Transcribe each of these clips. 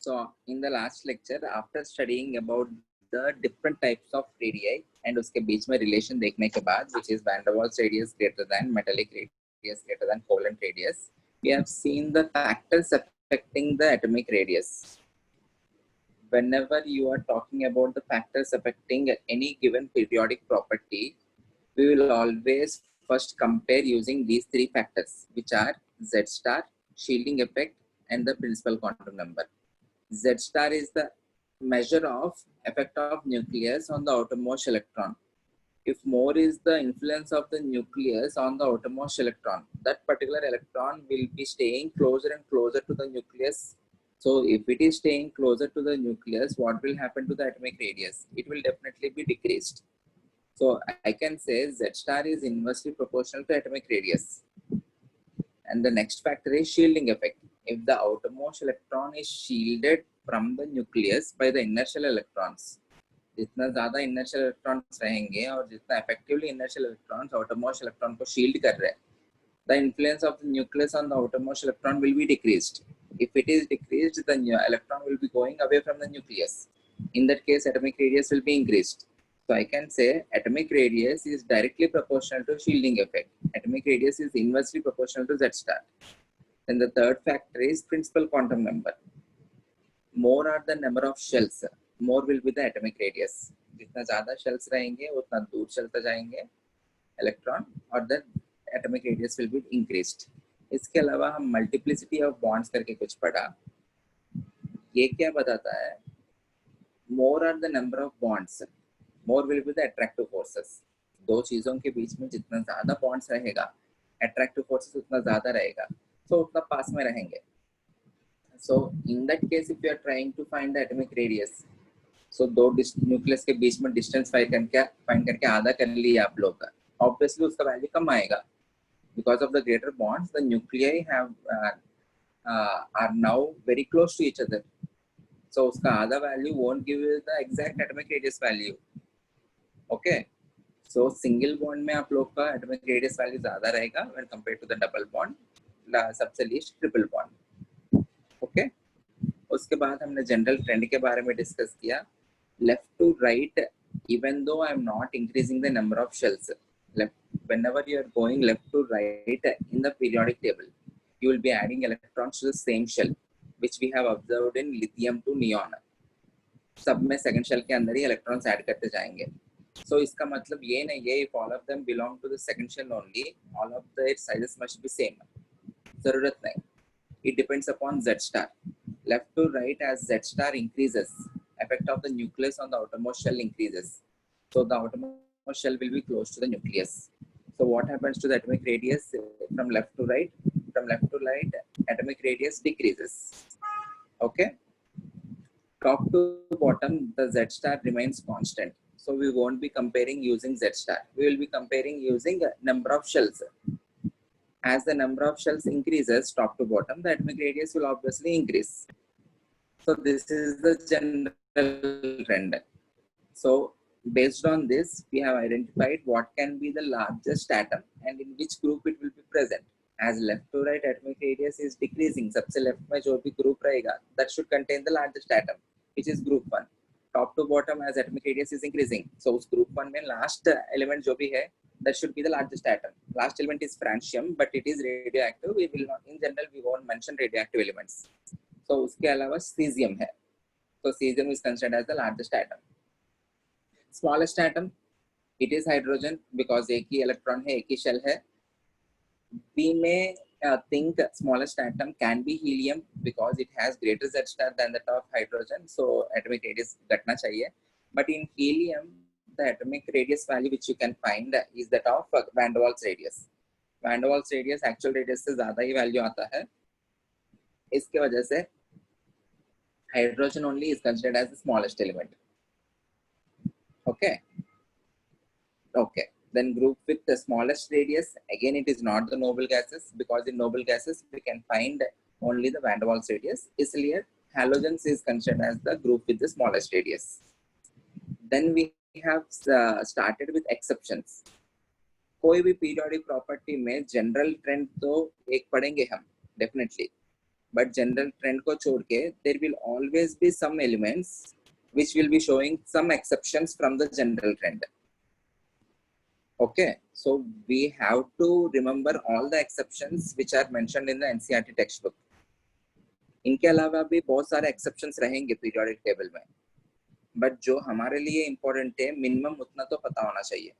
So in the last lecture, after studying about the different types of radii and उसके बीच में relation देखने के बाद, which is van der Waals radius greater than metallic radius greater than covalent radius, we have seen the factors affecting the atomic radius. Whenever you are talking about the factors affecting any given periodic property, we will always first compare using these three factors, which are Z star, shielding effect, and the principal quantum number. Z star is the measure of effect of nucleus on the outermost electron. If more is the influence of the nucleus on the outermost electron, that particular electron will be staying closer and closer to the nucleus. So if it is staying closer to the nucleus, what will happen to the atomic radius? It will definitely be decreased. So I can say Z star is inversely proportional to atomic radius. And the next factor is shielding effect. If the outermost electron is shielded from the nucleus by the inertial electrons, जितना ज़्यादा inertial electrons रहेंगे और जितना effectively inertial electrons outermost electron को shield कर रहे हैं, the influence of the nucleus on the outermost electron will be decreased. If it is decreased, the electron will be going away from the nucleus. In that case, atomic radius will be increased. So I can say atomic radius is directly proportional to shielding effect. Atomic radius is inversely proportional to Z star. Then the third factor is principal quantum number. More are the number of shells, more will be the atomic radius. जितना ज़्यादा shells रहेंगे, उतना दूर चलता जाएंगे electron, और the atomic radius will be increased. इसके अलावा हम multiplicity of bonds करके कुछ पढ़ा. ये क्या बताता है? More are the number of bonds, more will be the attractive forces. दो चीजों के बीच में जितना ज़्यादा bonds रहेगा, attractive forces उतना ज़्यादा रहेगा, so उतना पास में रहेंगे. So in that case, if you are trying to find the atomic radius, so दो nucleus के बीच में distance find करके आधा कर लिया आप लोग का, obviously उसका value कम आएगा. Because of the greater bonds, the nuclei are now very close to each other. So उसका आधा value won't give you the exact atomic radius value. Okay. So single bond में आप लोग का atomic radius value ज़्यादा रहेगा when compared to the double bond, सबसे least triple bond. Okay. उसके बाद हमने general trend के बारे में discuss किया. Left to right, even though I am not increasing the number of shells, whenever you are going left to right in the periodic table, you will be adding electrons to the same shell, which we have observed in lithium to neon. सब में second shell के अंदर ही electrons add करते जाएंगे. So इसका मतलब ये नहीं है if all of them belong to the second shell only, all of their sizes must be same. जरूरत नहीं. It depends upon Z star. Left to right, as Z star increases, effect of the nucleus on the outermost shell increases. So the outermost shell will be close to the nucleus. So what happens to the atomic radius from left to right? From left to right, atomic radius decreases. Okay. Top to bottom, the Z star remains constant. So we won't be comparing using Z star. We will be comparing using number of shells. As the number of shells increases top to bottom, the atomic radius will obviously increase. So this is the general trend. So based on this, we have identified what can be the largest atom and in which group it will be present. As left to right atomic radius is decreasing, सबसे left में जो भी group रहेगा, that should contain the largest atom, which is group 1. Top to bottom, as atomic radius is increasing, so उस group 1 में last element जो भी है, that should be the largest atom. Last element is francium, but it is radioactive. We will not, in general, we won't mention radioactive elements. So उसके अलावा cesium है. So cesium is considered as the largest atom. Smallest atom, it is hydrogen because एक ही electron है, एक ही shell है. We may think smallest atom can be helium because it has greater Z star than that of hydrogen. So atomic radius घटना चाहिए. But in helium, the atomic radius value which you can find is that of van der Waals radius. Van der Waals radius actual radius से ज़्यादा ही value आता है. इसके वजह से hydrogen only is considered as the smallest element. Okay. Okay. Then group with the smallest radius, again it is not the noble gases because in noble gases we can find only the van der Waals radius. इसलिए halogens is considered as the group with the smallest radius. Then we have started with exceptions. कोई भी periodic property में general trend तो एक पढ़ेंगे हम definitely. but general trend को छोड़ के there will always be some elements which will be showing some exceptions from the general trend. Okay, so we have to remember all the exceptions which are mentioned in the NCERT textbook. इनके अलावा भी बहुत सारे exceptions रहेंगे periodic table में, but जो हमारे लिए important है minimum उतना तो पता होना चाहिए.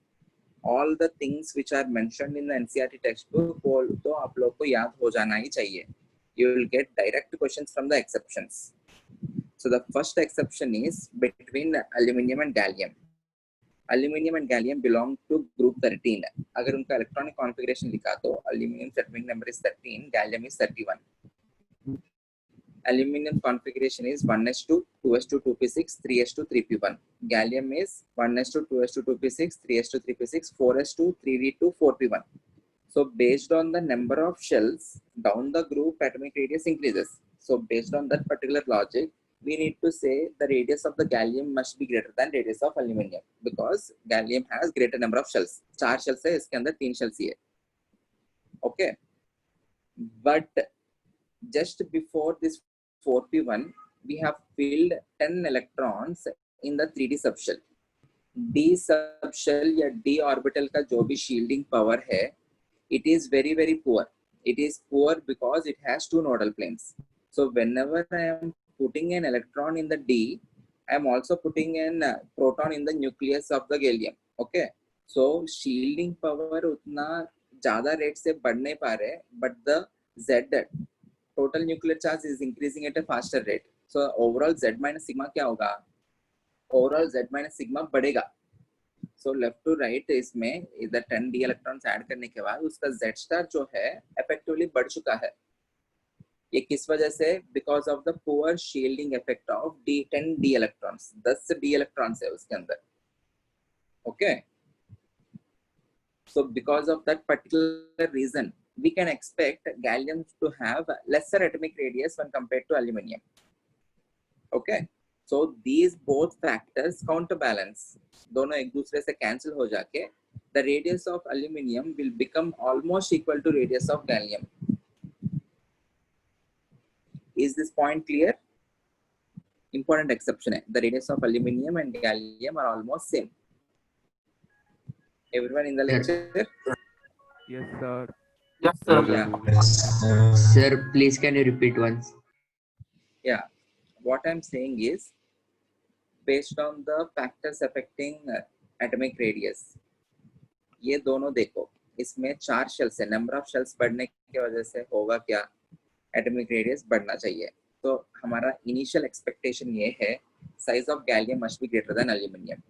All the things which are mentioned in the NCERT textbook वो तो आप लोग को याद हो जाना ही चाहिए. You will get direct questions from the exceptions. So the first exception is between aluminium and gallium. Aluminium and gallium belong to group 13. अगर उनका electronic configuration लिखा तो aluminium atomic number is 13, gallium is 31. Aluminium configuration is 1s2, 2s2, 2p6, 3s2, 3p1. Gallium is 1s2, 2s2, 2p6, 3s2, 3p6, 4s2, 3d2, 4p1. So based on the number of shells, down the group atomic radius increases. So based on that particular logic, we need to say the radius of the gallium must be greater than radius of aluminium because gallium has greater number of shells. 4 shells है, इसके अंदर 3 shells ही है. Okay, but just before this 4p1, we have filled 10 electrons in the 3d subshell. D subshell या D orbital का जो भी shielding power है, it is very very poor. It is poor because it has 2 nodal planes. So whenever I am putting an electron in the D, I am also putting an proton in the nucleus of the gallium. Okay, so shielding power उतना ज़्यादा rate से बढ़ नहीं पा रहे, but the Z total nuclear charge is increasing at a faster rate. So overall Z minus sigma क्या होगा? Overall Z minus sigma बढ़ेगा. So left to right इसमें इधर 10 d electrons ऐड करने के बाद उसका Z star जो है effectively बढ़ चुका है. ये किस वजह से? Because of the poor shielding effect of 10 d electrons. 10 d electrons है उसके अंदर. Okay. So because of that particular reason, we can expect gallium to have lesser atomic radius when compared to aluminium. Okay. So these both factors counterbalance. दोनों एक दूसरे से cancel हो जाके the radius of aluminium will become almost equal to radius of gallium. Is this point clear? Important exception है. The radius of aluminium and gallium are almost same. Everyone in the lecture? Yes, sir. Yes, sir. Yeah. Sir, please can you repeat once? Yeah. What I'm saying is, based on the factors affecting atomic radius, ये दोनों देखो, इसमें 4 shells है. Number of shells बढ़ने की वजह से होगा क्या? Atomic radius बढ़ना चाहिए. तो हमारा initial expectation ये है, size of gallium must be greater than aluminium.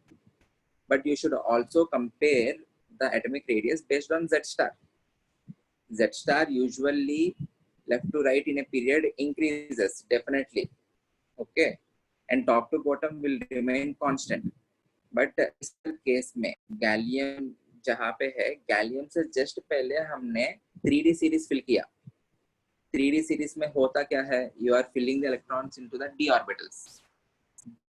But you should also compare the atomic radius based on Z star. Z star usually left to right in a period increases definitely. Okay, and top to bottom will remain constant. But इस case में gallium जहाँ पे है, gallium से just पहले हमने 3D series fill किया. 3D series में होता क्या है? You are filling the electrons into the d orbitals.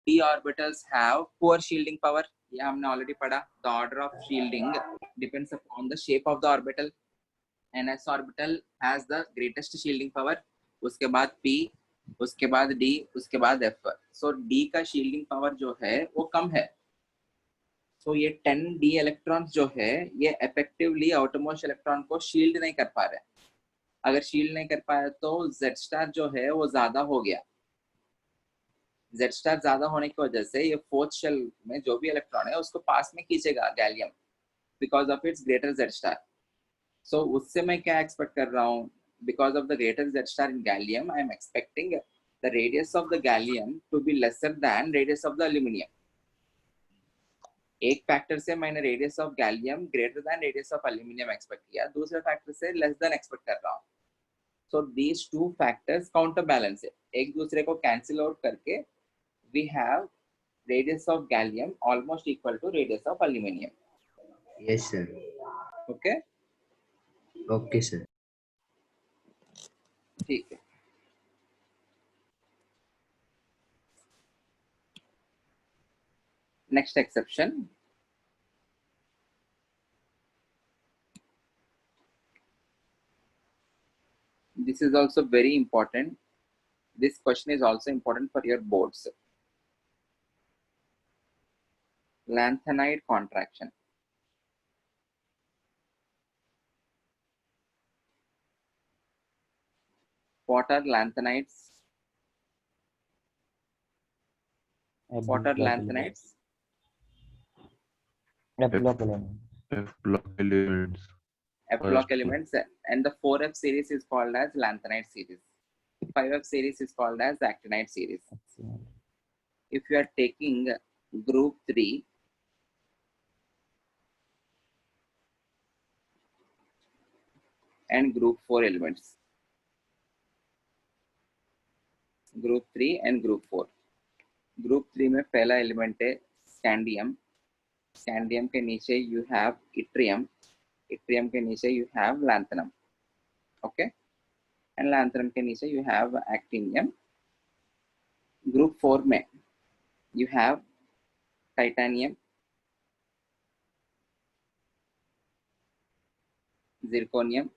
D orbitals have poor shielding power. ये हमने already पढ़ा. The order of shielding depends upon the shape of the orbital. NS orbital has the greatest shielding power. उसके बाद P, उसके बाद D, उसके बाद F. So D का shielding power जो है वो कम है. So ये 10 D electrons जो है ये effectively outermost electron को shield नहीं कर पा रहे. अगर shield नहीं कर पाया तो Z star जो है वो ज़्यादा हो गया. Z star ज़्यादा होने की वजह से ये fourth shell में जो भी इलेक्ट्रॉन है उसको पास में खींचेगा gallium because of its greater Z star. So उससे मैं क्या expect कर रहा हूँ? Because of the greater Z star in gallium, I am expecting the radius of the gallium to be lesser than radius of the aluminium. एक factor से मैंने radius of gallium greater than radius of aluminium expect किया, दूसरे factor से less than expect कर रहा हूँ. So these two factors counterbalance है. एक दूसरे को cancel out करके we have radius of gallium almost equal to radius of aluminium. Yes, sir. Okay? Okay, sir. ठीक है. Next exception. This is also very important. This question is also important for your boards. Lanthanide contraction. What are lanthanides? What are lanthanides? F block elements. F block elements, and the 4F series is called as lanthanide series. 5F series is called as actinide series. If you are taking group 3, and group 4 elements, group 3 and group 4. Group 3 में पहला element है scandium. Scandium के नीचे you have yttrium. Yttrium के नीचे you have lanthanum. Okay, and lanthanum के नीचे you have actinium. Group 4 में you have titanium, zirconium,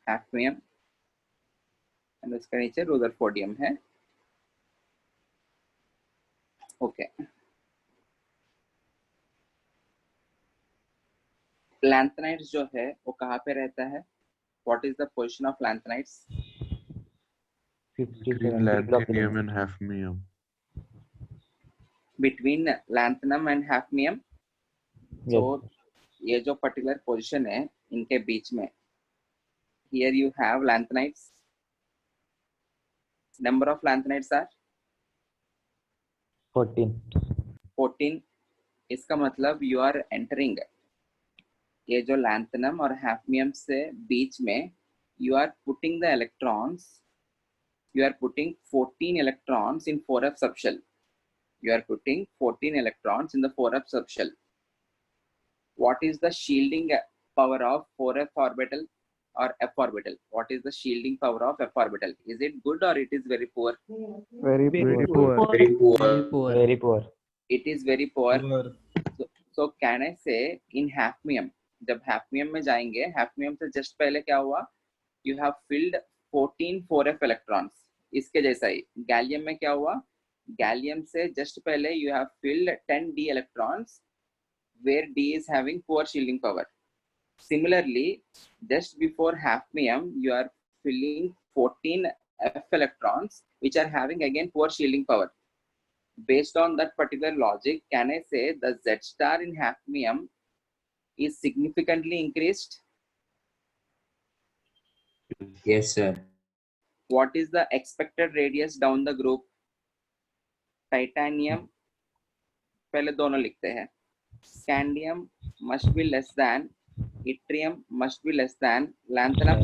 hafnium, and उसके नीचे रुदरफोर्डियम है. ओके, लैंथनाइड्स जो है वो कहाँ पे रहता है? What is the position of lanthanides? Between lanthanum and hafnium. Between lanthanum and hafnium. तो ये जो पर्टिकुलर पोजीशन है इनके बीच में, here you have lanthanides. Number of lanthanides are 14. इसका मतलब यू आर एंटरिंग ये जो लैंथनम और हैफ्नियम से बीच में you are putting the electrons. You are putting 14 electrons in 4f subshell. You are putting 14 electrons in the 4f subshell. What is the shielding power of 4f orbital or f orbital? What is the shielding power of f orbital? Is it good or it is very poor? Very poor. Very poor. It is very poor. So can I say in hafnium, जब hafnium में जाएंगे, hafnium से just पहले क्या हुआ? You have filled 14 4f electrons. इसके जैसा ही gallium में क्या हुआ? गैलियम से जस्ट पहले you have filled 10 d electrons where d is having poor shielding power. Similarly, just before hafnium you are filling 14 f electrons which are having again poor shielding power. Based on that particular logic, can I say the Z star in hafnium is significantly increased? Yes, sir. What is the expected radius down the group? Titanium पहले दोनों लिखते हैं. Scandium must be less than, yttrium must be less than lanthanum.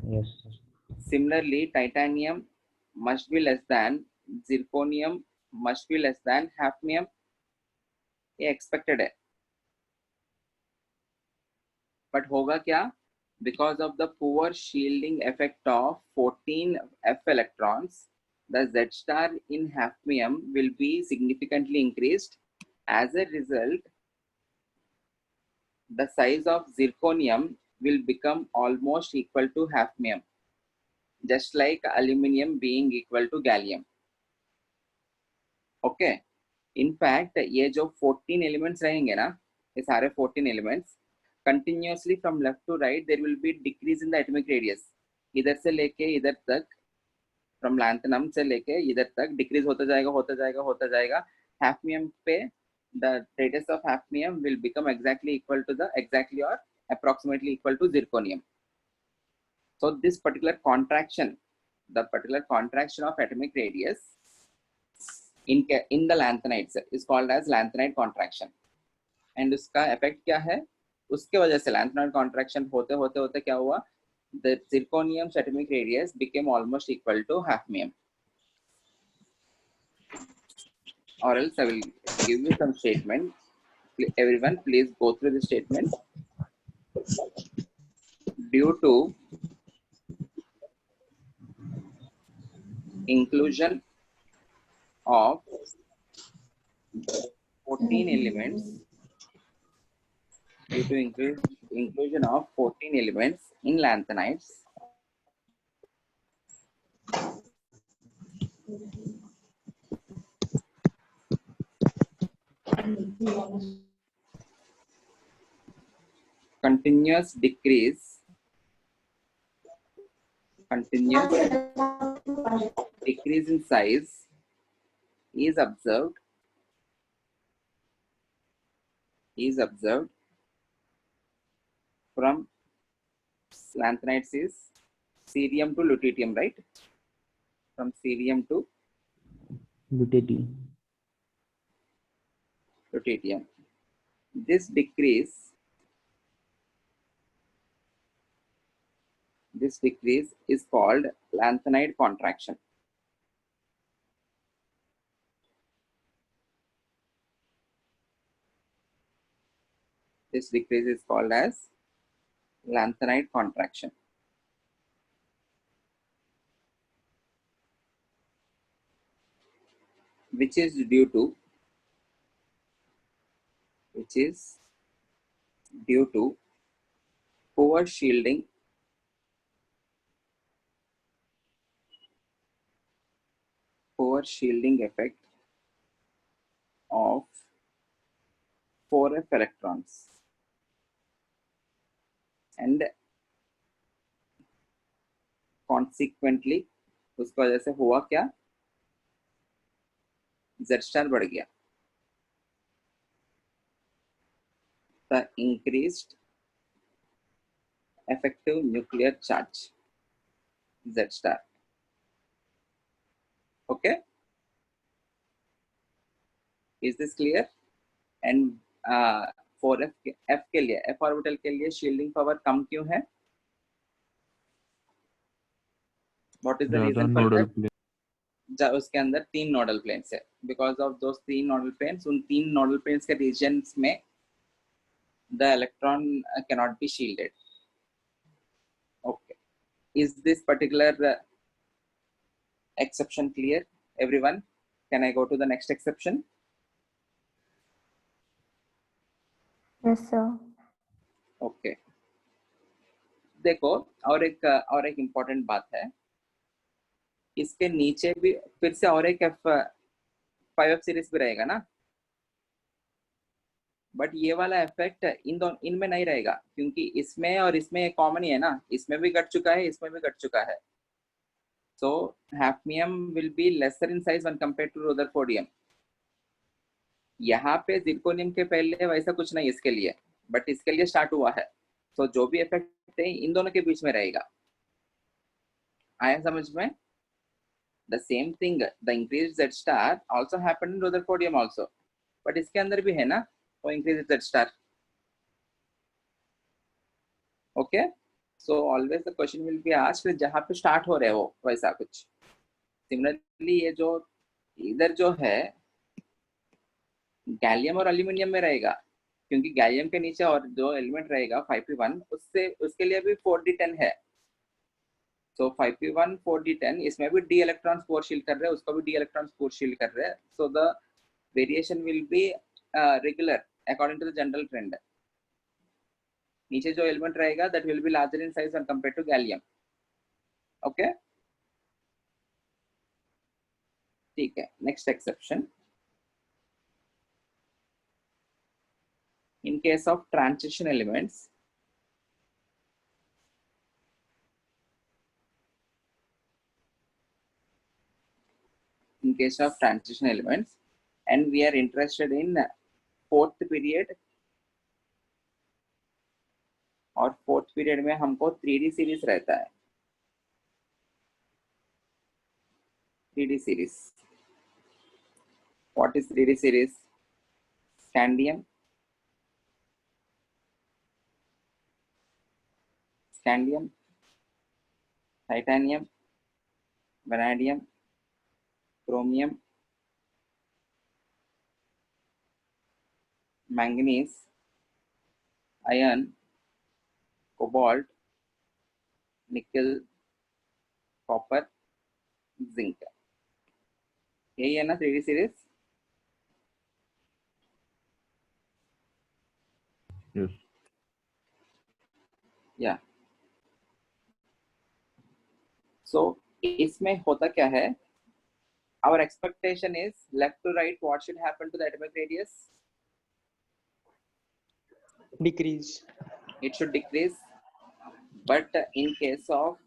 Yes. Similarly, titanium must be less than, zirconium must be less than hafnium. ये expected है. But होगा क्या? Because of the poor shielding effect of 14 f electrons, the Z star in hafnium will be significantly increased. As a result, the size of zirconium will become almost equal to hafnium, just like aluminium being equal to gallium. Okay. In fact, ये जो 14 elements रहेंगे ना, ये सारे 14 elements, continuously from left to right there will be decrease in the atomic radius. इधर से लेके इधर तक, from lanthanum से लेके इधर तक decrease होता जाएगा. Hafnium पे the radius of hafnium will become exactly or approximately equal to zirconium. So this particular contraction, the particular contraction of atomic radius in the lanthanides is called as lanthanide contraction. And उसका effect क्या है? उसके वजह से lanthanide contraction होते क्या हुआ? The zirconium's atomic radius became almost equal to hafnium. Or else I will give you some statement. Everyone, please go through the statement. Due to inclusion of 14 elements, due to inclusion of 14 elements in lanthanides continuous decrease in size is observed from lanthanides is cerium to lutetium, right? From cerium to lutetium. This decrease is called lanthanide contraction. This decrease is called as lanthanide contraction. Which is due to poor shielding effect of 4f electrons, and consequently उसकी वजह से हुआ क्या, Z star बढ़ गया. The increased effective nuclear charge, Z star. Okay, is this clear? And for F के लिए, F orbital के लिए shielding power कम क्यों है? What is the reason for that? उसके अंदर 3 नोडल प्लेन्स है. Because of those 3 nodal planes, उन 3 नोडल प्लेन्स के रीजन्स में the electron cannot be shielded. Okay, is this particular exception clear, everyone? Can I go to the next exception? Yes, sir. Okay, देखो और एक important बात है, इसके नीचे भी फिर से और एक F5F सीरीज भी रहेगा ना, बट ये वाला इफेक्ट इनमें नहीं रहेगा, क्योंकि इसमें और इसमें कॉमन ही है ना, इसमें भी घट चुका है, इसमें भी घट चुका है. So hafnium will be lesser in size when compared to rutherfordium. यहाँ पे जिरकोनियम के पहले वैसा कुछ नहीं इसके लिए, बट इसके लिए स्टार्ट हुआ है. तो जो भी इफेक्ट है इन दोनों के बीच में रहेगा. आया समझ में? The same thing, the increase Z star also happened in rutherfordium also, but इसके अंदर भी है ना वो increase Z star. Okay, so always the question will be asked जहां पे स्टार्ट हो रहे हो वैसा कुछ. सिमिलरली ये जो इधर जो है गैलियम और एल्यूमिनियम में रहेगा, क्योंकि गैलियम के नीचे और जो एलिमेंट रहेगा 5p1 उसके लिए भी 4d10 है. सो 5p1 4d10, इसमें भी d इलेक्ट्रॉन्स फोर शील्ड कर रहे हैं, उसको भी d इलेक्ट्रॉन्स फोर शील्ड कर रहे हैं. So the variation will be regular according to the general trend. नीचे जो एलिमेंट रहेगा that will be larger in size when compared to gallium. Okay, ठीक है. Next exception, in case of transition elements, and we are interested in fourth period, और fourth period में हमको 3D series रहता है. 3D series, what is 3D series? Scandium, titanium, vanadium, chromium, manganese, iron, cobalt, निकल, copper, zinc. यही है ना 3D series? Yes. Yeah. So इसमें होता क्या है? Our expectation is left to right. What should happen to the atomic radius? Decrease. It should decrease. But in case of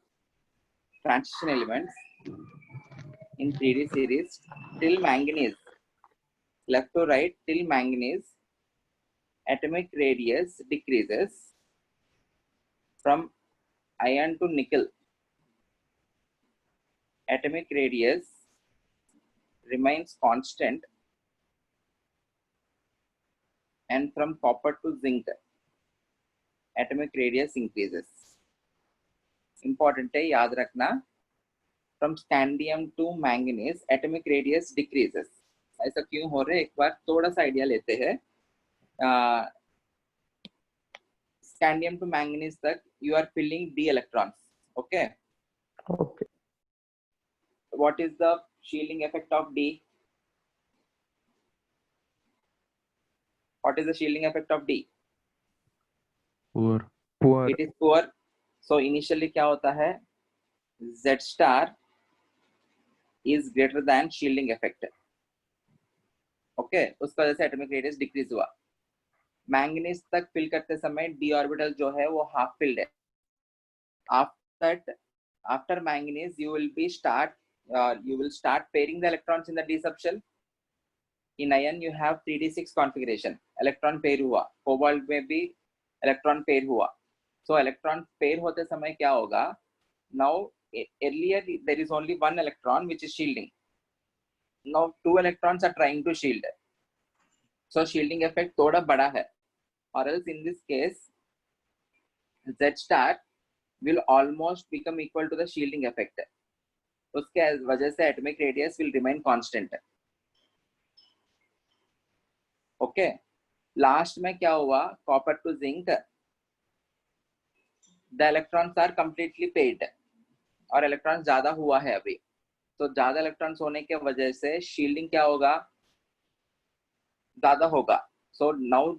transition elements in 3D series, till manganese, left to right, till manganese, atomic radius decreases. From iron to nickel, atomic radius remains constant, and from copper to zinc, atomic radius increases. Important है, याद रखना. From scandium to manganese, atomic radius decreases. ऐसा क्यों हो रहा है? एक बार थोड़ा सा आइडिया लेते हैं. Scandium to manganese तक you are filling d electrons. Okay. Okay. What is the shielding effect of d? What is the shielding effect of d? Poor. Poor. It is poor. So initially क्या होता है? Z star is greater than shielding effect. Okay, उसका वजह से atomic radius decrease हुआ. Manganese तक fill करते समय d orbital जो है वो half filled है. After manganese you will start pairing the electrons in the d subshell. In iron you have 3d6 configuration. Electron pair हुआ. Cobalt में भी electron pair हुआ. So electron pair होते समय क्या होगा? Now earlier there is only one electron which is shielding. Now two electrons are trying to shield. So shielding effect थोड़ा बड़ा है. Or else in this case Z star will almost become equal to the shielding effect. उसके वजह से atomic radius will remain constant. Okay. Last में क्या हुआ? Copper to zinc. The electrons are completely paired. और electrons ज़्यादा हुआ है अभी. तो ज़्यादा electrons होने के वजह से shielding क्या होगा? ज़्यादा होगा. So now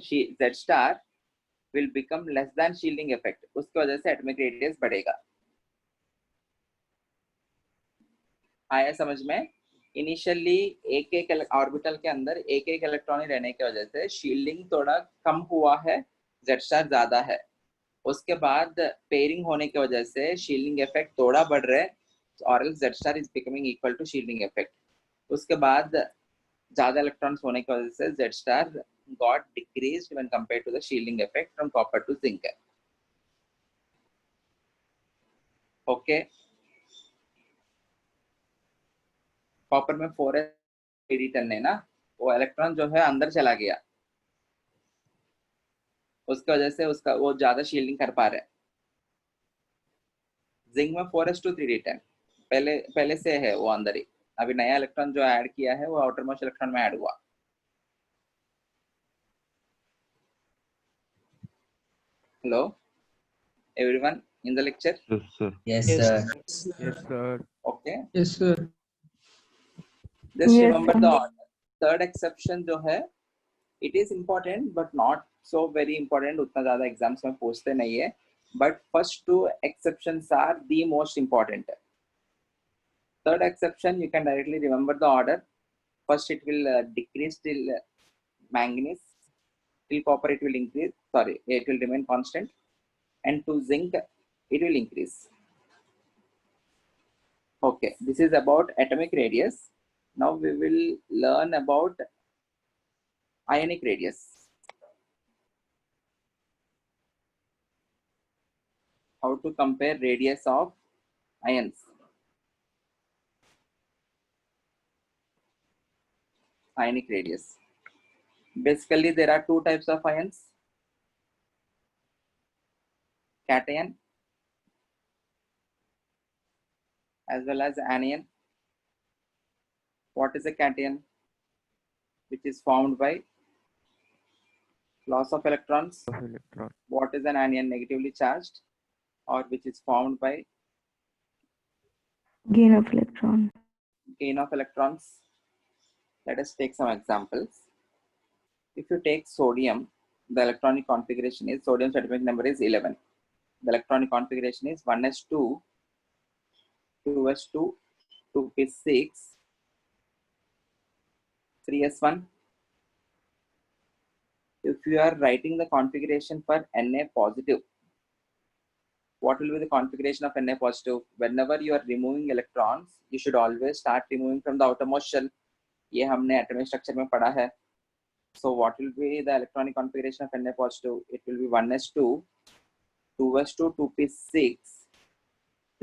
Z star will become less than shielding effect. उसकी वजह से atomic radius बढ़ेगा. आया समझ में? इनिशियली एक एक ऑर्बिटल के अंदर एक एक इलेक्ट्रॉन ही रहने की वजह से शील्डिंग थोड़ा कम हुआ है, Z स्टार ज्यादा है. उसके बाद पेयरिंग होने की वजह से शील्डिंग इफेक्ट थोड़ा बढ़ रहा है, और Z star is becoming equal to shielding effect. उसके बाद ज्यादा इलेक्ट्रॉन्स होने की वजह से Z star got decreased when compared to the shielding effect from copper to zinc. Okay. Copper में 4s टर्न है ना, वो इलेक्ट्रॉन जो है अंदर चला गया, उसकी वजह से उसका वो ज्यादा शील्डिंग कर पा रहा है. जिंक में 4s2 पहले से है वो अंदर ही. अभी नया इलेक्ट्रॉन जो ऐड किया है वो आउटर मोस्ट इलेक्ट्रॉन में ऐड हुआ. Hello everyone in the lecture. Yes, sir. Yes, sir. Yes, sir. Okay. Yes, sir. Just Yes, remember sir. the order. Third exception जो है, it is important but not so very important. उतना ज्यादा exams में पूछते नहीं है. But first two exceptions are the most important. Third exception you can directly remember the order. First it will decrease till manganese. Till copper it will increase. Sorry, it will remain constant. And to zinc it will increase. Okay, this is about atomic radius. Now we will learn about ionic radius. How to compare radius of ions. Ionic radius. Basically, there are two types of ions. Cation as well as anion. What is a cation? Which is formed by loss of electrons. Electron. What is an anion? Negatively charged, or which is formed by Gain of electron. gain of electrons. Let us take some examples. If you take sodium, the electronic configuration is sodium's atomic number is 11. the electronic configuration is 1s2, 2s2, 2p6, 3s1. If you are writing the configuration for Na positive, what will be the configuration of Na positive? Whenever you are removing electrons, you should always start removing from the outermost shell. ये हमने atomic structure में पढ़ा है. So what will be the electronic configuration of Na positive? It will be 1s2, 2s2, 2p6,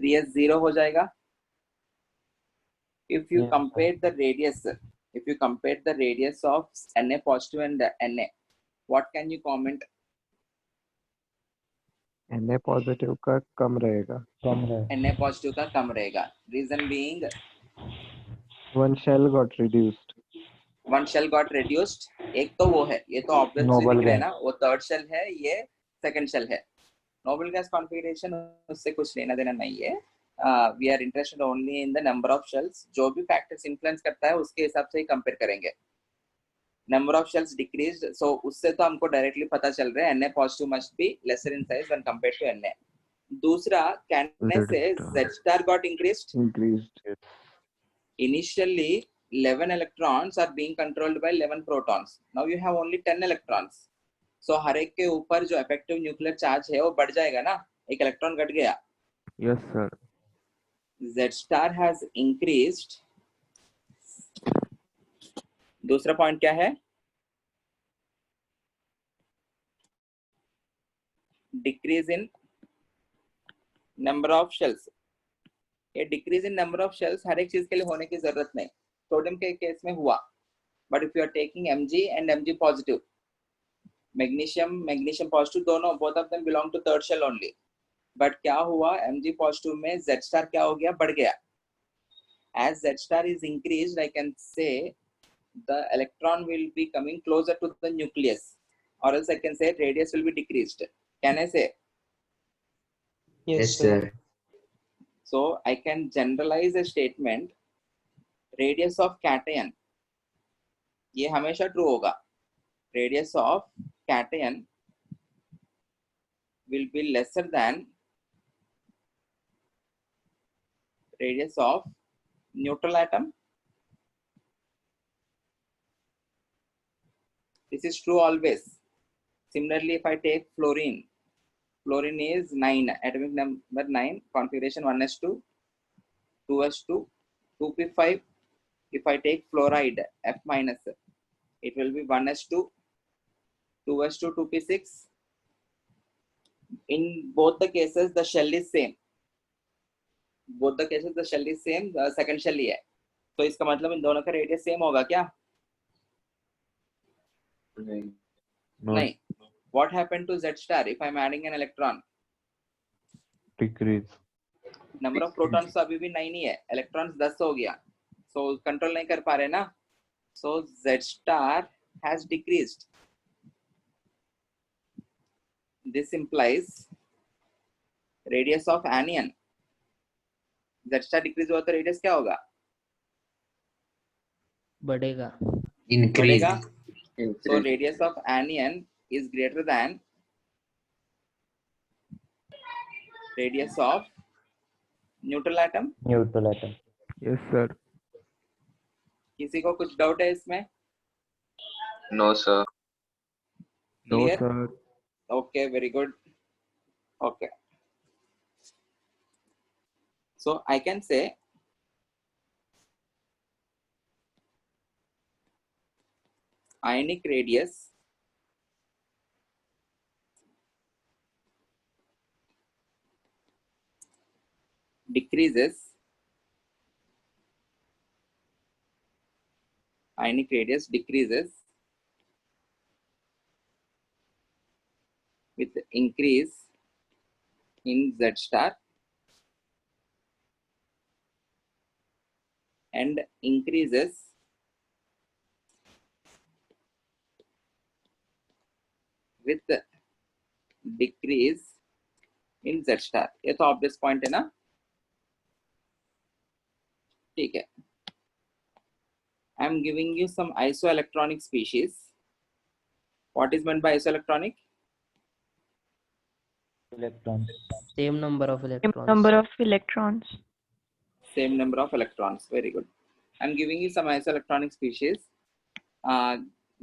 3s0 हो जाएगा. If you compare the radius of Na positive and Na, what can you comment? Na positive का कम रहेगा. Na positive का कम रहेगा. Reason being, One shell got reduced. one shell got reduced. एक तो वो है, ये तो obviously दिख रहा है ना, वो third shell है, ये second shell है. Noble gas configuration उससे कुछ लेना देना नहीं है. We are interested only in the number of shells. जो भी factors influence करता है उसके हिसाब से ही compare करेंगे. Number of shells decreased, so उससे तो हमको directly पता चल रहा है Na positive must be lesser in size when compared to Na. दूसरा, can I say Z star got increased? Initially 11 electrons are being controlled by 11 protons. Now you have only 10 electrons. So हर एक के ऊपर जो effective nuclear charge है वो बढ़ जाएगा ना, एक इलेक्ट्रॉन घट गया. Yes sir. Z star has increased. दूसरा पॉइंट क्या है? Decrease in number of shells. ये decrease in number of shells हर एक चीज के लिए होने की जरूरत नहीं. सोडियम के केस में हुआ. But if you are taking Mg and Mg positive, magnesium positive, दोनों both of them belong to third shell only. But क्या हुआ? Mg positive में Z star क्या हो गया? बढ़ गया. As Z star is increased, I can say the electron will be coming closer to the nucleus, or else I can say radius will be decreased. Can I say? Yes, sir. So I can generalize a statement. Radius of cation, ये हमेशा true होगा. Radius of cation will be lesser than radius of neutral atom. This is true always. Similarly, if I take fluorine is 9, atomic number 9, configuration 1s2, 2s2, 2p5. If I take fluoride, F minus, it will be 1s2, 2s2, 2p6. In both the cases, the shell is same. The second shell ही है. तो इसका मतलब इन दोनों का radius same होगा क्या? नहीं. What happened to Z star if I'm adding an electron? Decrease. Number of protons तो अभी भी 9 ही है. Electrons 10 हो गया. So control नहीं कर पा रहे ना. So Z star has decreased. This implies radius of anion. Z star decrease हुआ तो radius क्या होगा? बढ़ेगा. Increase. So radius of anion is greater than radius of neutral atom. Yes sir. किसी को कुछ डाउट है इसमें? No, sir. No Clear? sir. Okay, very good. Okay. So I can say ionic radius decreases. Ionic radius decreases with increase in Z star and increases with decrease in Z star. ये तो obvious point है ना? ठीक है. I am giving you some isoelectronic species. What is meant by isoelectronic? Electrons. Same number of Same electrons. number of electrons. Same number of electrons. Very good. I'm giving you some isoelectronic species.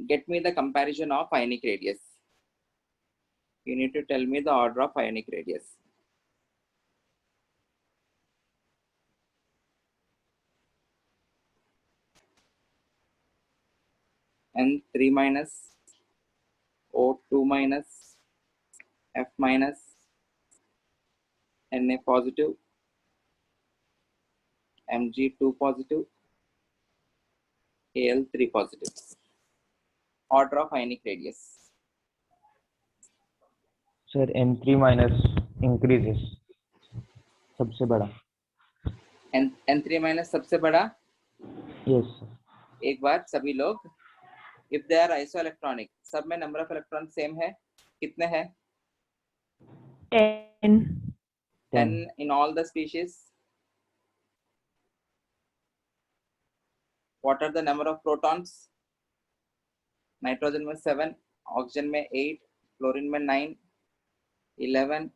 Get me the comparison of ionic radius. You need to tell me the order of ionic radius. N3 minus, O2 minus, F minus, Na positive, Mg2 positive, Al3 positive. Order of ionic radius. Sir, N3 minus increases. सबसे बड़ा. N3 minus सबसे बड़ा. Yes, sir. एक बार सभी लोग, if they are isoelectronic, सब में number of electrons same है. कितने हैं? 10. 10 in all the species. What are the number of protons? Nitrogen में 7, oxygen में 8, fluorine में 9, 11,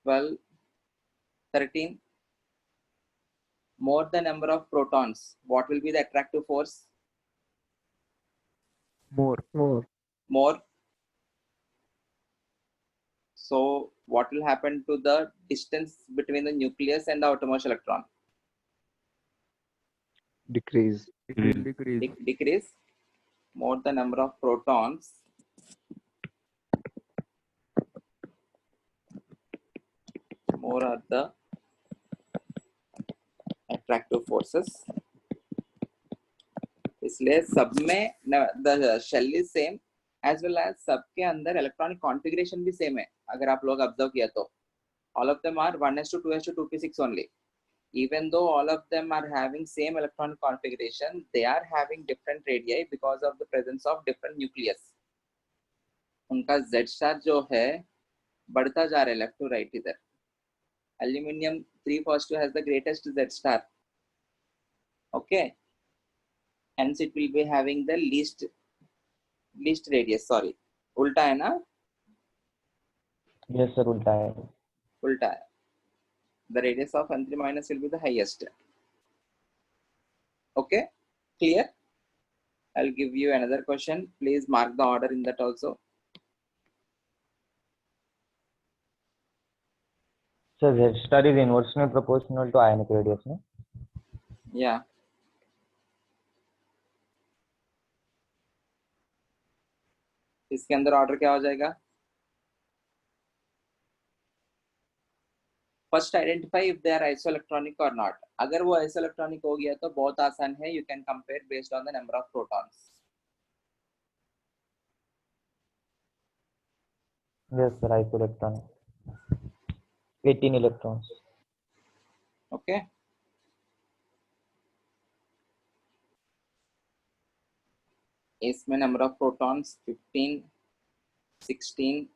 12, 13. More the number of protons, what will be the attractive force? More. More. So what will happen to the distance between the nucleus and the outermost electron? Decrease. It will decrease. Decrease. More the number of protons, more are the attractive forces. इसलिए सब में the shell is same as well as सबके अंदर electronic configuration भी same है. अगर आप लोग observe किया तो all of them are 1:2:2p6 only. Even though all of them are having same electronic configuration, they are having different radii because of the presence of different nucleus. उनका Z star जो है बढ़ता जा रहा है left to right इधर. Aluminium 3 positive has the greatest Z star. Okay. Hence it will be having the least radius. Sorry, उल्टा है ना? Yes, sir. उल्टा है. उल्टा है. The radius of N3 minus will be the highest. Okay, clear? I'll give you another question. Please mark the order in that also. Sir, Z star is inversely proportional to ionic radius, no? Yeah. इसके अंदर order क्या हो जाएगा? First identify if they are isoelectronic और not. अगर वो isoelectronic हो गया तो बहुत आसान है. You can compare based on the number of protons. Yes, sir. Isoelectronic. 18 electrons. Okay. इसमें number of protons 15, 16,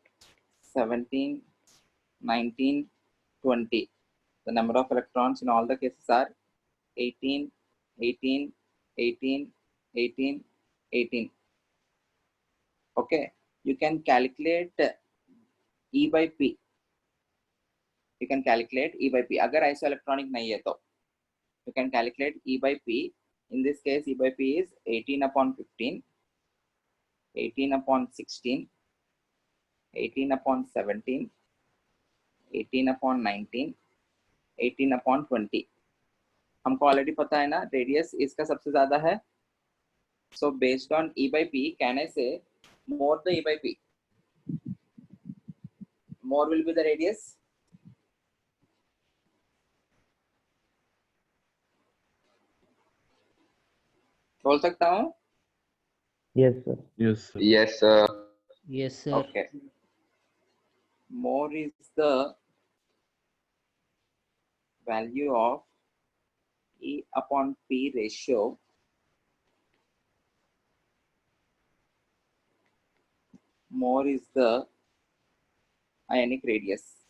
17, 19, 20. The number of electrons in all the cases are 18, 18, 18, 18, 18. Okay. You can calculate E by P. You can calculate E by P. अगर isoelectronic नहीं है तो you can calculate E by P. In this case, E by P is 18/15, 18/16, 18/17, 18/19, 18/20. हमको already पता है ना, radius इसका सबसे ज्यादा है. So based on E by P, can I say more the E by P? More will be the radius. बोल सकता हूँ? Yes, sir. Yes, sir. Yes, sir. Yes, sir. Okay. More is the value of E upon P ratio more is the ionic radius.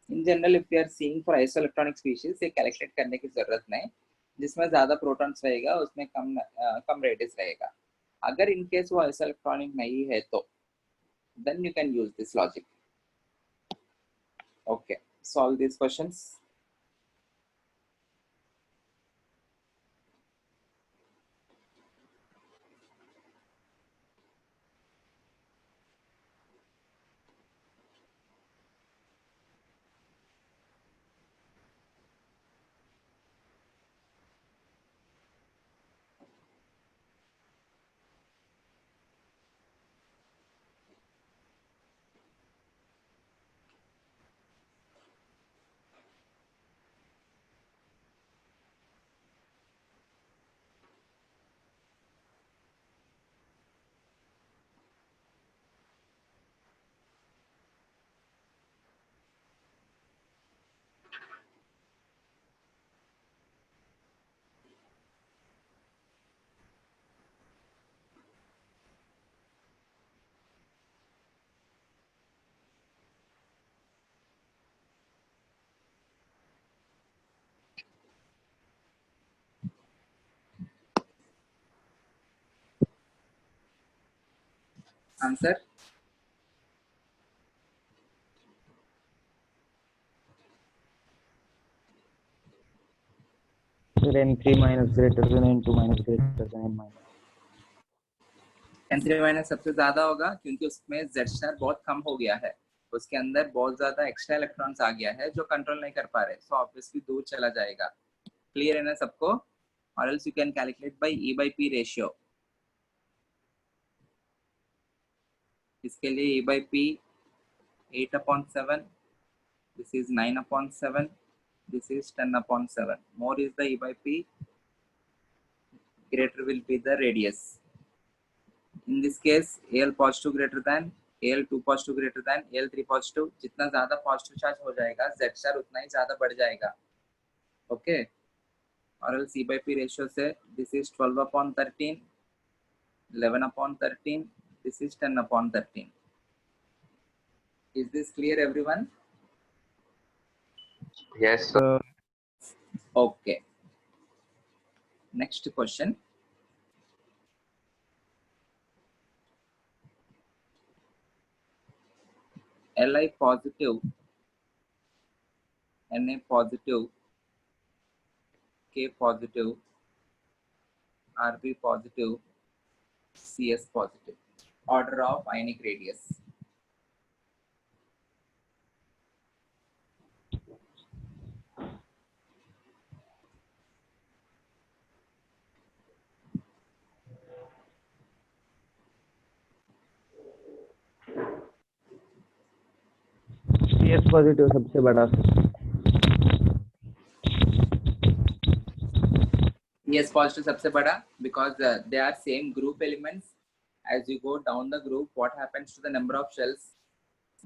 In general, if we are seeing for isoelectronic species, ये calculate करने की जरूरत नहीं. जिसमें ज्यादा protons रहेगा उसमें कम radius रहेगा. अगर इन केस वो isoelectronic नहीं है तो then you can use this logic. Okay, solve these questions. Answer. Sir, n3 minus greater than n2 minus greater than n minus. n3 minus सबसे ज्यादा होगा क्योंकि उसमें z स्टार बहुत कम हो गया है, उसके अंदर बहुत ज्यादा एक्स्ट्रा इलेक्ट्रॉन्स आ गया है जो कंट्रोल नहीं कर पा रहे, सो ऑब्वियसली दूर चला जाएगा। क्लियर है ना सबको? और else you can calculate bye E by P ratio. इसके लिए E by P 8/7, this is 9/7, this is 10/7. More is the E by P, greater will be the radius. In this case, Al positive greater than, Al2 positive greater than, Al3 positive, जितना ज्यादा positive charge हो जाएगा Z star उतना ही ज्यादा बढ़ जाएगा। Okay, और else E by P ratio से this is 12/13, 11/13, this is 10/13. Is this clear everyone? Yes, sir. Okay. Next question. Li positive, Na positive, K positive, Rb positive, Cs positive. Order of ionic radius. CS positive सबसे बड़ा। Yes, positive सबसे बड़ा because they are same group elements. As you go down the group, what happens to the number of shells?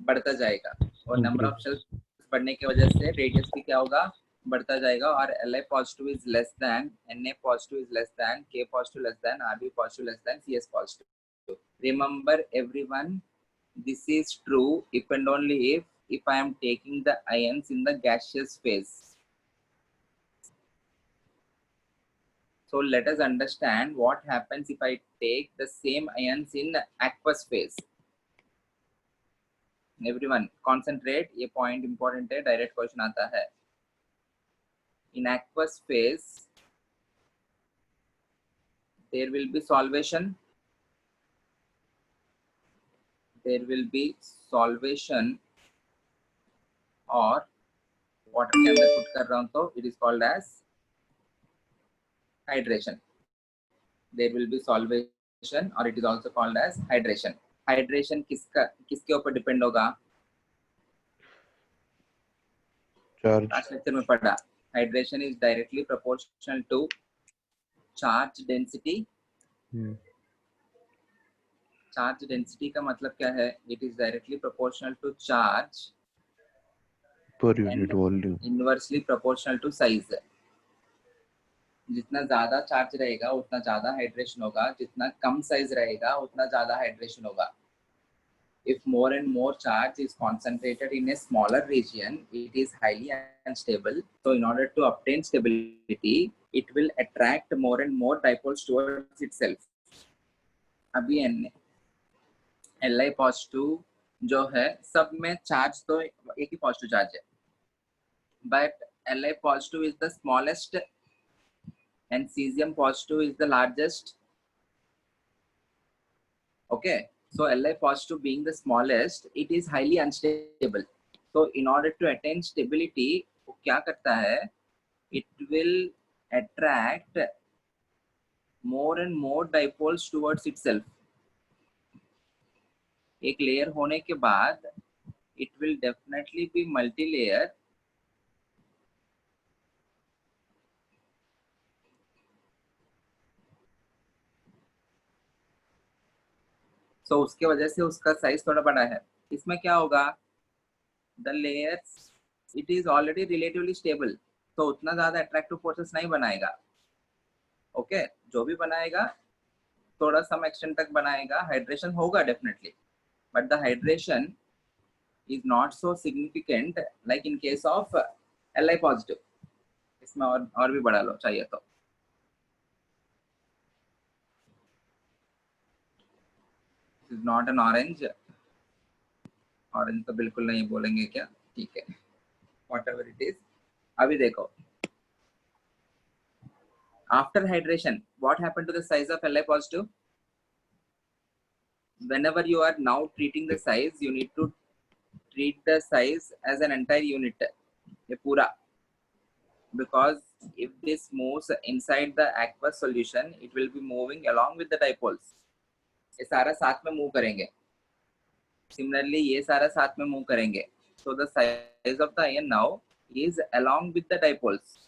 बढ़ता जाएगा, और number of shells बढ़ने की वजह से radius भी क्या होगा? बढ़ता जाएगा, और Li positive is less than, Na positive is less than, K positive less than, Rb positive less than, Cs positive. Remember everyone, this is true if and only if I am taking the ions in the gaseous phase. So let us understand what happens if I take the same ions in aqueous phase. Everyone concentrate, ये point important है, direct question आता है. In aqueous phase, there will be solvation. There will be solvation, or water के अंदर put कर रहा हूँ तो it is called as hydration. There will be solvation, or it is also called as hydration. Hydration किसके ऊपर depend होगा? Charge. Last lecture में पढ़ा, hydration is directly proportional to charge density. Charge density का मतलब क्या है? It is directly proportional to charge Per unit volume. Inversely proportional to size. जितना ज्यादा चार्ज रहेगा उतना ज्यादा हाइड्रेशन होगा, जितना कम साइज रहेगा उतना ज्यादा हाइड्रेशन होगा. If more and more charge is concentrated in a smaller region, it is highly unstable. So in order to obtain stability, it will attract more and more dipoles towards itself. अभी Li positive जो है सब में charge तो एक ही positive charge है, but Li positive is the smallest and cesium positive is the largest. Okay, so Li positive being the smallest, it is highly unstable. So in order to attain stability, वो क्या करता है, it will attract more and more dipoles towards itself. एक layer होने के बाद it will definitely be multi-layer. So उसके वजह से उसका साइज थोड़ा बड़ा है. इसमें क्या होगा, the layers it is already relatively stable, तो उतना ज्यादा attractive forces नहीं बनाएगा. ओके, जो भी बनाएगा थोड़ा सम एक्सटेंट तक बनाएगा, हाइड्रेशन होगा definitely, but the hydration is not so significant like in case of Li positive. इसमें और भी बढ़ा लो चाहिए तो. This is not an orange. Orange तो बिल्कुल नहीं बोलेंगे क्या, ठीक है, whatever it is. अभी देखो, after hydration what happened to the size of Li positive? Whenever you are now treating the size, you need to treat the size as an entire unit, ये पूरा, because if this moves inside the aqueous solution, it will be moving along with the dipoles. ये सारा साथ में move करेंगे. Similarly, ये सारा साथ में मूव करेंगे. So the size of the ion now is along with the dipoles.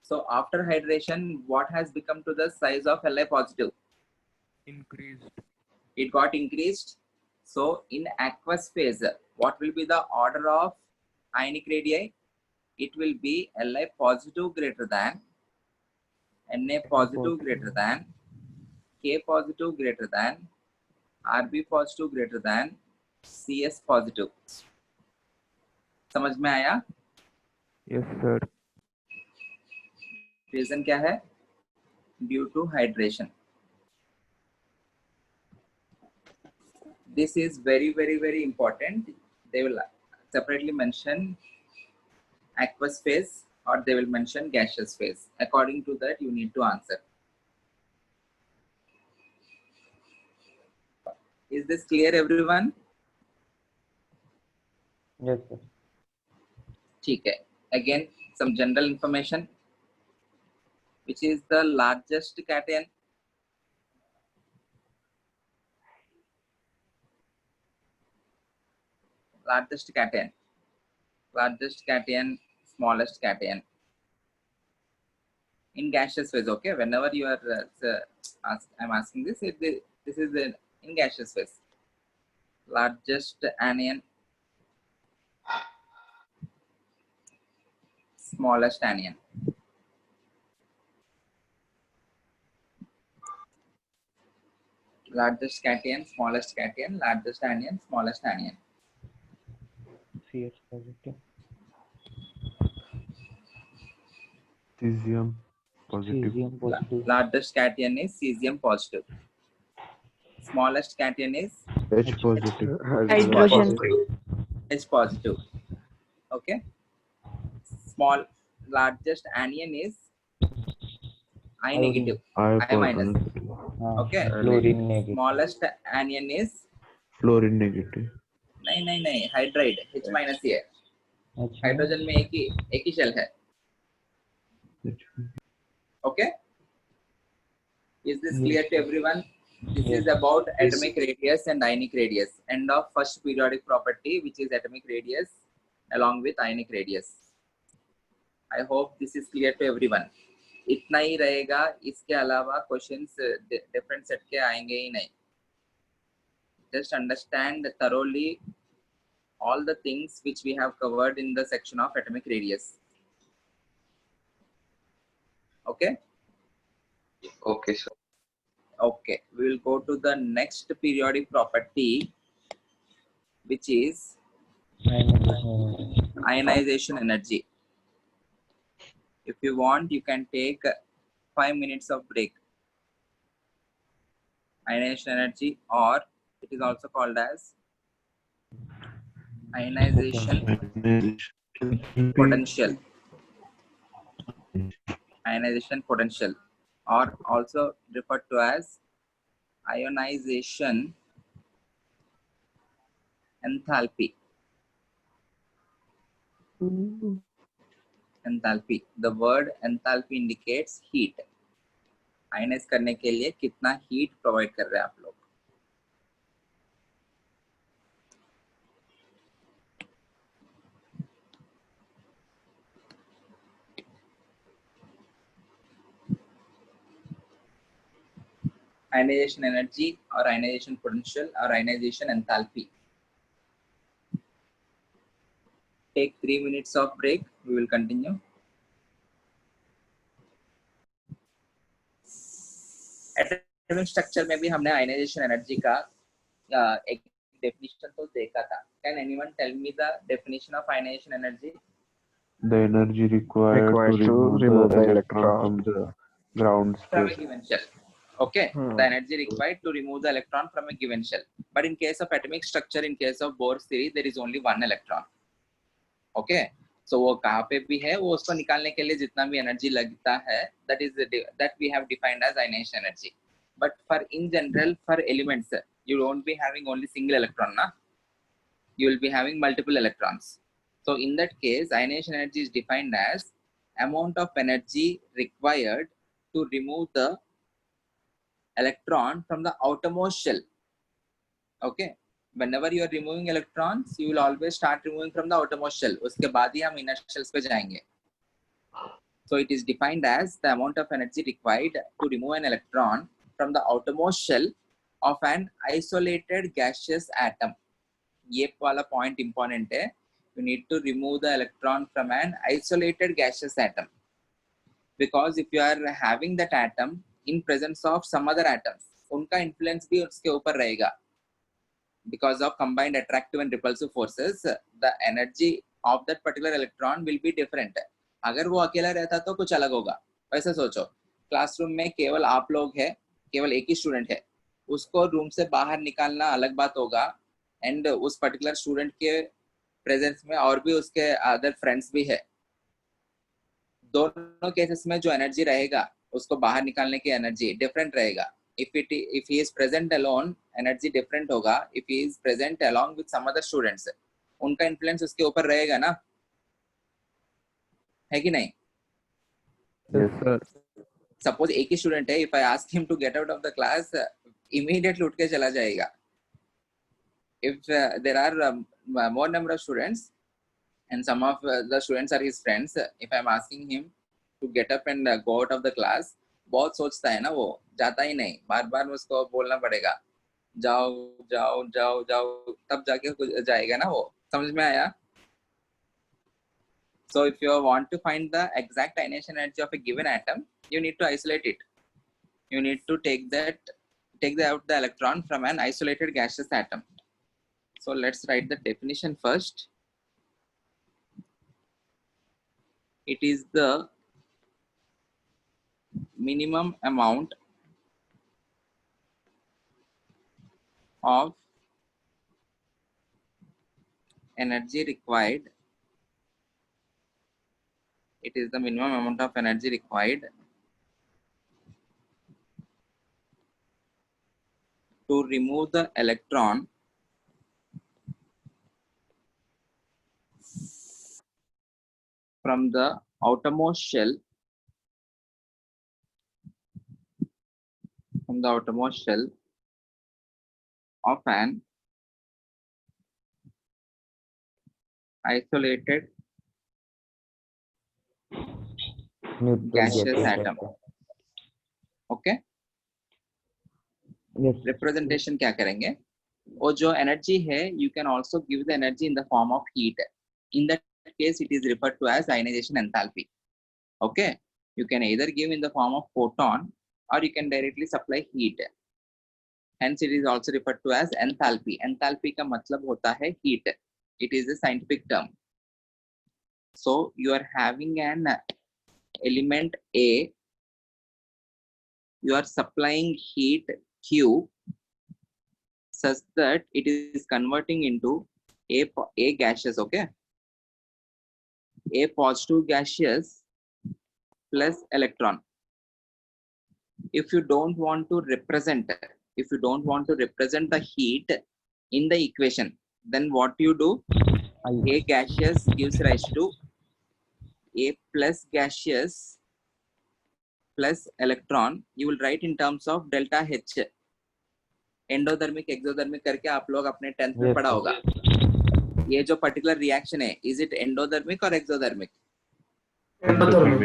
So after hydration, what has become to the size of Li positive? Increased. It got increased. So in aqueous phase, what will be the order of ionic radii? It will be Li positive greater than, Na positive greater than, K positive greater than, Rb positive greater than, Cs positive. समझ में आया? Yes, sir. Reason क्या है? Due to hydration. This is very, very, very important. They will separately mention aqueous phase or they will mention gaseous phase. According to that, you need to answer. Is this clear, everyone? Yes, sir. ठीक है. Again, some general information. Which is the largest cation? Largest cation. Largest cation, smallest cation. In gaseous phase, okay. Whenever you are, I'm asking this. This is in gaseous phase. Largest anion, smallest anion. Largest cation, smallest cation, largest anion, smallest anion. CS positive. Cesium positive. Cesium positive. Largest cation is cesium positive. Smallest cation is H positive. Hydrogen. H positive. Okay. Largest anion is I negative. I minus. Okay. Fluorine negative. Smallest anion is Fluorine negative. नहीं hydride H minus ही है. Hydrogen में एक ही shell है. Okay. Is this clear to everyone? This is about atomic radius and ionic radius. End of first periodic property, which is atomic radius along with ionic radius. I hope this is clear to everyone. इतना ही रहेगा, इसके अलावा questions different set के आएंगे ही नहीं. Just understand thoroughly all the things which we have covered in the section of atomic radius. Okay. Okay, sir. Okay, we will go to the next periodic property, which is ionization energy. If you want, you can take 5 minutes of break. Ionization energy, or It is also called as ionization potential. Ionization potential, or also referred to as ionization enthalpy. Enthalpy. The word enthalpy indicates heat. Ionize करने के लिए कितना heat provide कर रहे हैं आप लोग. Ionization energy or ionization potential or ionization enthalpy. Take 3 minutes of break. We will continue. Atomic structure में भी हमने ionization energy का एक definition तो देखा था. Can anyone tell me the definition of ionization energy? The energy required to remove the electron from the ground From a state. given shell. Okay, the energy required to remove the electron from a given shell. But in case of atomic structure, in case of Bohr theory, there is only one electron. Okay, so वो कहाँ पे भी है, वो उसको निकालने के लिए जितना भी energy लगता है, that we have defined as ionization energy. But for in general, for elements, you won't be having only single electron, na? You will be having multiple electrons. So in that case, ionization energy is defined as amount of energy required to remove the electron from the outermost shell. Okay, whenever you are removing electrons, you will always start removing from the outermost shell. उसके बाद ही हम inner shells पे जाएंगे. So it is defined as the amount of energy required to remove an electron from the outermost shell of an isolated gaseous atom. ये वाला point important है. You need to remove the electron from an isolated gaseous atom, because if you are having that atom in presence of some other atoms, उनका influence भी उसके ऊपर रहेगा. Because of combined attractive and repulsive forces, the energy of that particular electron will be different. अगर वो अकेला रहता तो कुछ अलग होगा. वैसे सोचो, क्लासरूम में केवल आप लोग हैं, केवल एक ही स्टूडेंट है, उसको रूम से बाहर निकालना अलग बात होगा, एंड उस पर्टिकुलर स्टूडेंट के प्रेजेंस में और भी उसके अदर फ्रेंड्स भी है. दोनों केसेस में जो एनर्जी रहेगा, उसको बाहर निकालने की एनर्जी डिफरेंट रहेगा. If he is present alone, energy different होगा. If he is present along with some other students, उनका influence उसके ऊपर रहेगा ना, है कि नहीं? Yes, sir. Suppose एक ही student है, if I ask him to get out of the class, immediately उठ के चला जाएगा. If there are more number of students and some of the students are his friends, if I am asking him to get up and go out of the class, बहुत सोचता है ना, वो जाता ही नहीं. बार बार उसको बोलना पड़ेगा, जाओ जाओ जाओ जाओ, तब जाके जाएगा ना वो. समझ में आया? So if you want to find the exact ionization energy of a given atom, you need to isolate it. You need to take out the electron from an isolated gaseous atom. So let's write the definition first. It is the minimum amount of energy required. It is the minimum amount of energy required to remove the electron from the outermost shell of an isolated Neutral gaseous atom. Okay, Yes. representation क्या करेंगे? वो जो energy है, you can also give the energy in the form of heat. In that case, it is referred to as ionization enthalpy. Okay, you can either give in the form of photon or you can directly supply heat. Hence, it is also referred to as enthalpy. Enthalpy का मतलब होता है heat. It is a scientific term. So you are having an element A, you are supplying heat Q, such that it is converting into a gaseous, okay? A positive gaseous plus electron. If you don't want to represent the heat in the equation, then what you do? A gaseous gives rise to A plus gaseous plus electron. You will write in terms of delta H. एंडोधर्मिक एक्सोधर्मिक करके आप लोग अपने 10th में पढ़ा होगा. ये जो particular reaction है, इज इट एंडोधर्मिक और एक्सोधर्मिक?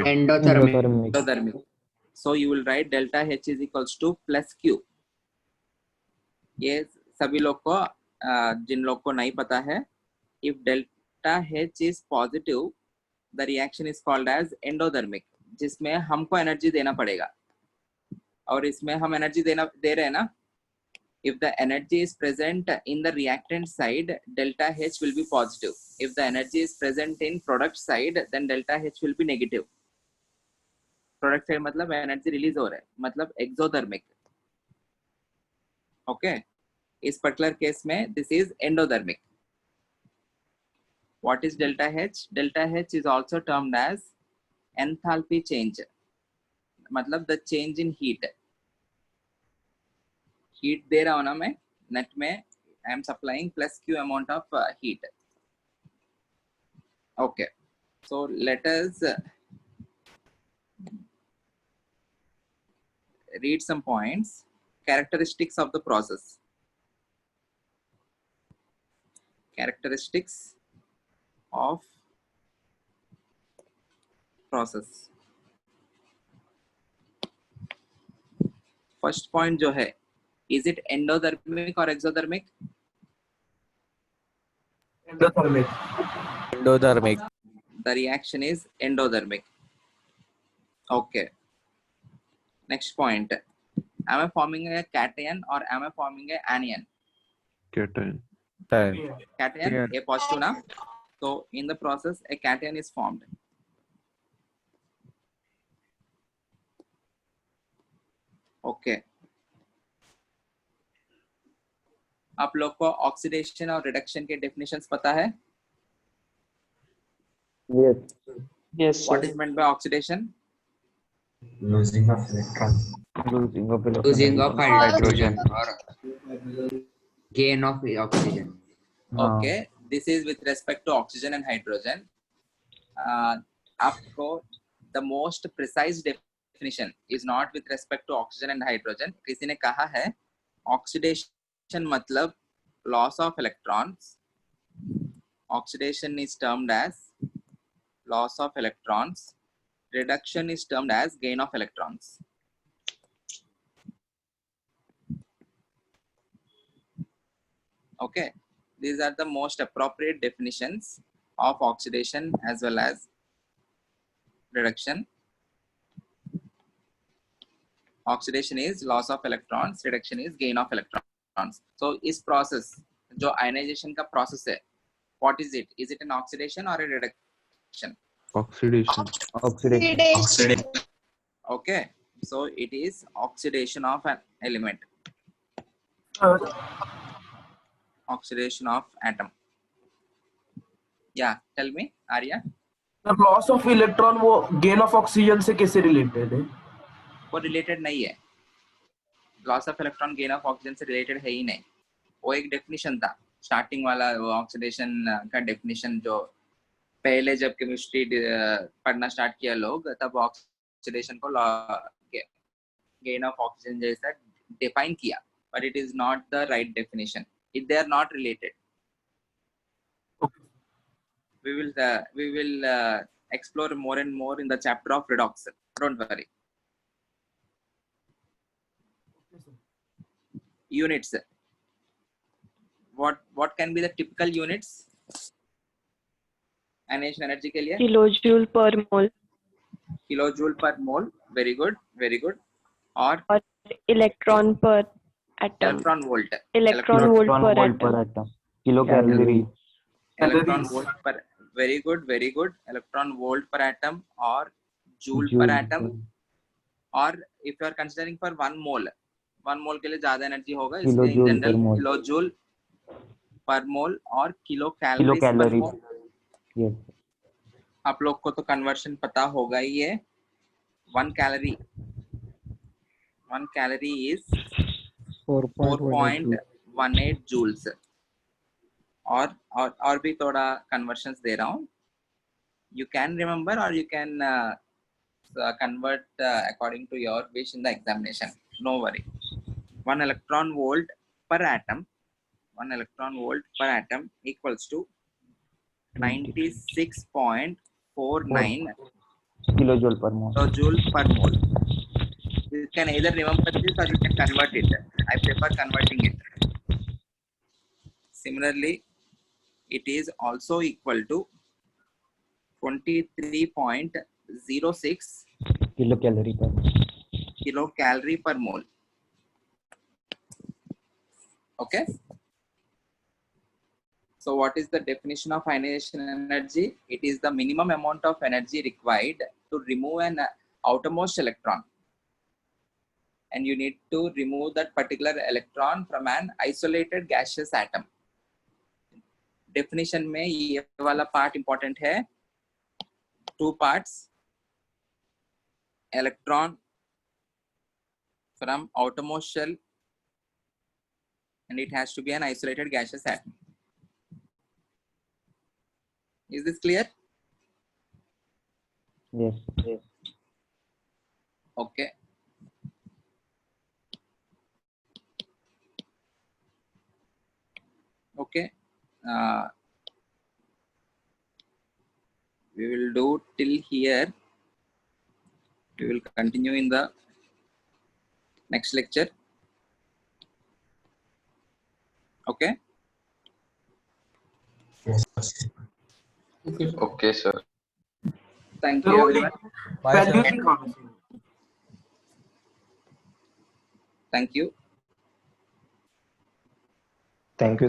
एंडोधर्मिक. So you will write delta H is equals to plus Q. ये सभी लोग को, जिन लोग को नहीं पता है, if delta H is positive, the reaction is called as endothermic, जिसमें हमको एनर्जी देना पड़ेगा. और इसमें हम एनर्जी दे रहे हैं ना. If the energy is present in the reactant side, delta H will be positive. If the energy is present in product side, then delta H will be negative. Product side मतलब energy release हो रहा है, मतलब exothermic. Okay, इस particular case में this is endothermic. What is delta H? Delta H is also termed as enthalpy change. मतलब the change in heat. Heat दे रहा हूँ ना मैं, नेट में I am supplying plus Q amount of heat. Okay, so let us read some points. Characteristics of the process. Characteristics of process. First point जो है, is it endothermic or exothermic? Endothermic. The reaction is endothermic. Okay. Next point. Am I forming a cation or am I forming a anion? Cation. Cation, A positive now. So in the process, a cation is formed. Okay. आप लोग को oxidation और reduction के definitions पता है? Yes. Yes, What sir. is meant by oxidation? Losing of electron. Losing of Hydrogen or gain of oxygen. Okay, this is with respect to oxygen and hydrogen. आपको the most precise definition is not with respect to oxygen and hydrogen. किसी ने कहा है oxidation मतलब loss of electrons. Oxidation is termed as loss of electrons. Reduction is termed as gain of electrons. Okay, these are the most appropriate definitions of oxidation as well as reduction. Oxidation is loss of electrons, reduction is gain of electrons. So इस process जो ionization का process है, what is it? Is it an oxidation or a reduction? Oxidation. Oxidation. Okay, so it is oxidation of an element. Oxidation of atom. Yeah, tell me, Arya. The loss of electron वो gain of oxygen से कैसे related है? वो related नहीं है. Loss of electron, gain of oxygen से related है ही नहीं. वो एक definition था. Starting वाला वो oxidation का definition जो पहले जब chemistry पढ़ना start किया लोग, तब oxidation को gain of oxygen जैसा define किया. But it is not the right definition. They are not related. We will explore more and more in the chapter of redox. Don't worry. Units. What can be the typical units? Ionization energy के लिए? Kilojoule per mole. Kilojoule per mole. Very good. Very good. Or Electron per atom. electron volt. Electron volt per atom. Kilocalorie. Electron volt per. Very good. Very good. Electron volt per atom or joule per atom. Or if you are considering for 1 mole, 1 मोल के लिए ज्यादा energy होगा, इसलिए इन Kilojoule per general mole. Kilojoule पर मोल और kilo Kilocalorie. Calories पर मोल। Yes. आप लोग को तो कन्वर्शन पता होगा ही है। 1 कैलोरी इज 4.18 जूल्स। और भी थोड़ा कन्वर्शंस दे रहा हूँ, you can remember or you can convert according to your wish in the examination, no worry. 1 electron volt per atom equals to 96.49 Kilojoule per mole. kilojoule per mole. You can either remember this or you can convert it. I prefer converting it. Similarly, it is also equal to 23.06 kilocalorie per mole. Okay. So what is the definition of ionization energy? It is the minimum amount of energy required to remove an outermost electron. And you need to remove that particular electron from an isolated gaseous atom. Definition में ये वाला part important है. 2 parts. Electron from outermost shell, and it has to be an isolated gaseous atom. Is this clear? Yes. Okay. Okay. We will do till here. We will continue in the next lecture. Okay. Okay, sir. Thank Sir, you, only everyone. values in common. Thank you. Thank you.